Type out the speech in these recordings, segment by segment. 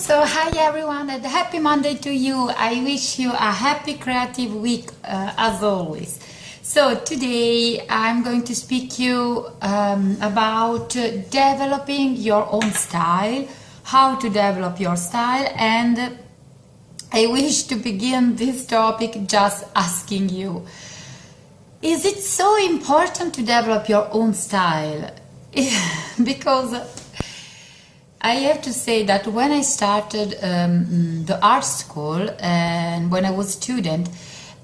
So hi everyone and happy Monday to you. I wish you a happy creative week as always. So today I'm going to speak you about developing your own style, how to develop your style, and I wish to begin this topic just asking you, is it so important to develop your own style? Because I have to say that when I started the art school and when I was a student,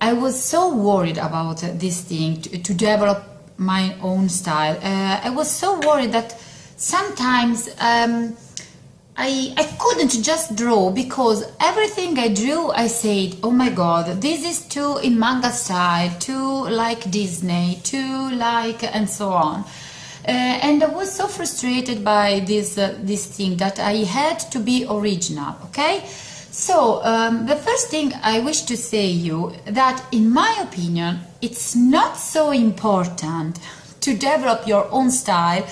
I was so worried about this thing, to develop my own style. I was so worried that sometimes I couldn't just draw, because everything I drew, I said, oh my god, this is too in manga style, too like Disney, too like, and so on. And I was so frustrated by this thing that I had to be original, okay? So the first thing I wish to say you that in my opinion it's not so important to develop your own style,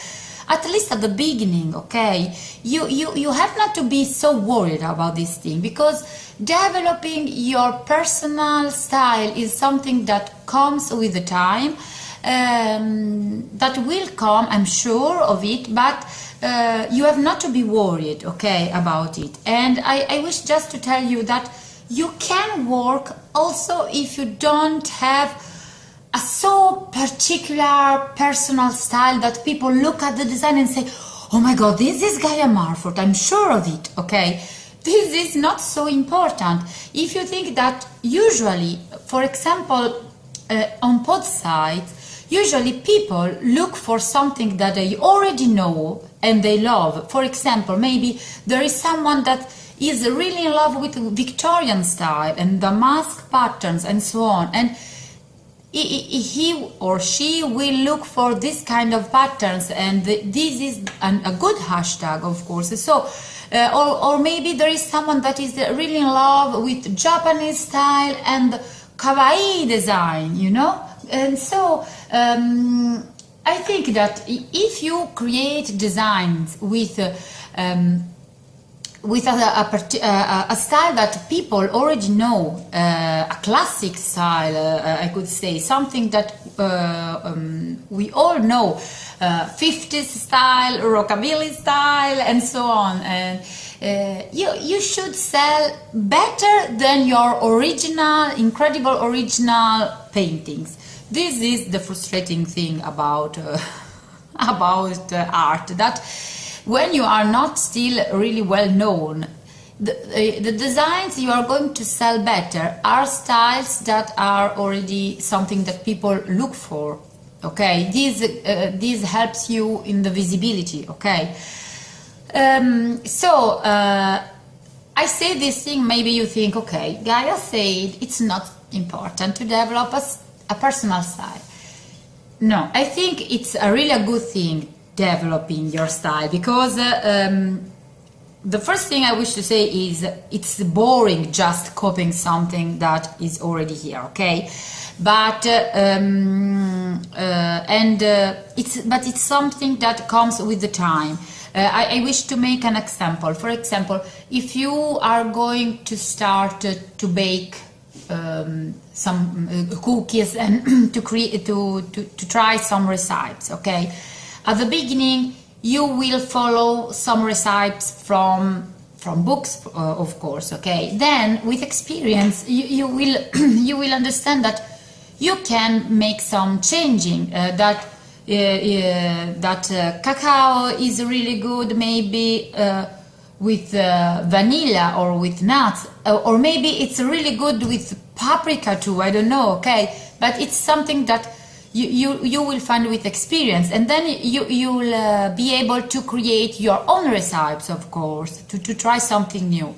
at least at the beginning, okay? You have not to be so worried about this thing, because developing your personal style is something that comes with the time. That will come, I'm sure of it, but you have not to be worried, okay, about it. And I wish just to tell you that you can work also if you don't have a so particular personal style that people look at the design and say, oh my god, this is Gaia Marford, I'm sure of it, okay? This is not so important. If you think that usually, for example, on pod sites, usually people look for something that they already know and they love. For example, maybe there is someone that is really in love with Victorian style and the mask patterns and so on, and he or she will look for this kind of patterns, and this is a good hashtag, of course. So or maybe there is someone that is really in love with Japanese style and kawaii design, you know. And so I think that if you create designs with a style that people already know, a classic style, I could say, something that we all know, 50s style, rockabilly style, and so on, and you should sell better than your original, incredible original paintings. This is the frustrating thing about art, that when you are not still really well known, the designs you are going to sell better are styles that are already something that people look for, okay? This helps you in the visibility, okay? So I say this thing, maybe you think, okay, Gaia said it's not important to develop a personal style. No, I think it's a really good thing developing your style, because the first thing I wish to say is it's boring just copying something that is already here, okay? But it's something that comes with the time. I wish to make an example. For example, if you are going to start to bake some cookies and to try some recipes, okay? At the beginning you will follow some recipes from books, of course, okay? Then with experience you will understand that you can make some changing, that cacao is really good maybe with vanilla or with nuts, or maybe it's really good with paprika too, I don't know, okay? But it's something that you will find with experience, and then you will be able to create your own recipes, of course, to try something new.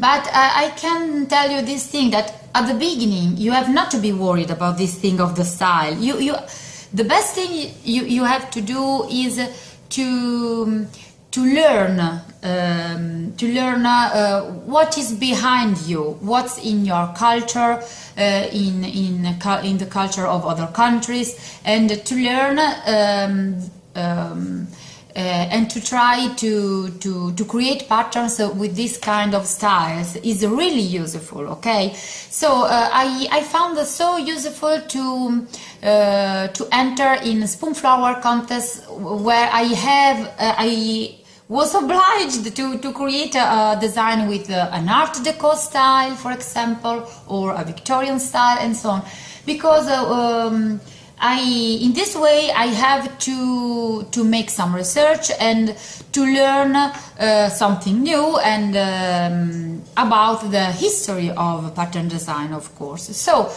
But I can tell you this thing, that at the beginning you have not to be worried about this thing of the style. The best thing you have to do is to learn what is behind you, what's in your culture, in the culture of other countries, and to learn and to try to create patterns with this kind of styles is really useful. Okay, so I found it so useful to enter in spoon flower contests where I was obliged to create a design with an Art Deco style, for example, or a Victorian style, and so on, because in this way I have to make some research and to learn something new and about the history of pattern design, of course. So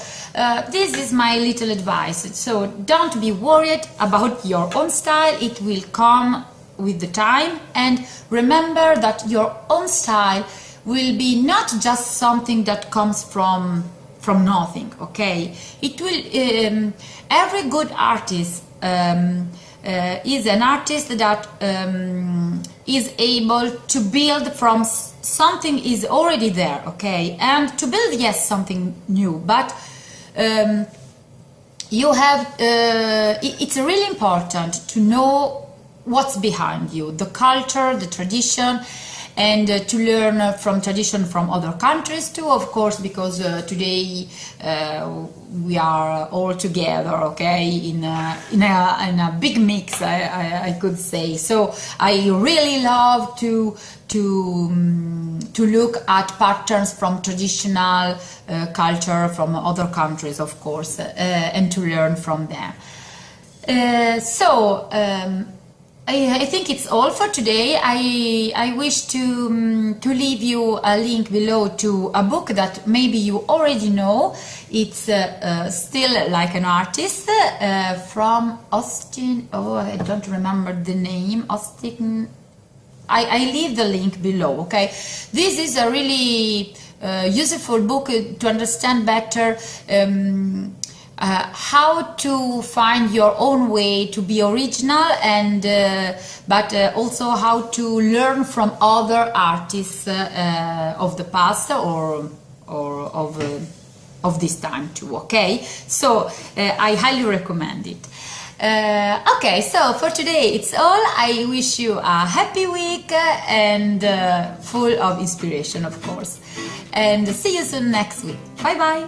this is my little advice. So don't be worried about your own style, it will come with the time, and remember that your own style will be not just something that comes from nothing. Okay, it will every good artist is an artist that is able to build from something is already there. Okay, and to build, yes, something new, but you have it's really important to know what's behind you, the culture, the tradition, and to learn from tradition from other countries too, of course, because today we are all together, okay, in a big mix, I could say. So I really love to look at patterns from traditional culture from other countries, of course, and to learn from them. I think it's all for today. I wish to leave you a link below to a book that maybe you already know. It's Still Like an Artist from Austin. Oh, I don't remember the name. Austin. I leave the link below. Okay, this is a really useful book to understand better how to find your own way to be original, and but also how to learn from other artists of the past or of this time too. Okay, so I highly recommend it. Okay, so for today it's all. I wish you a happy week and full of inspiration, of course, and see you soon next week. Bye bye.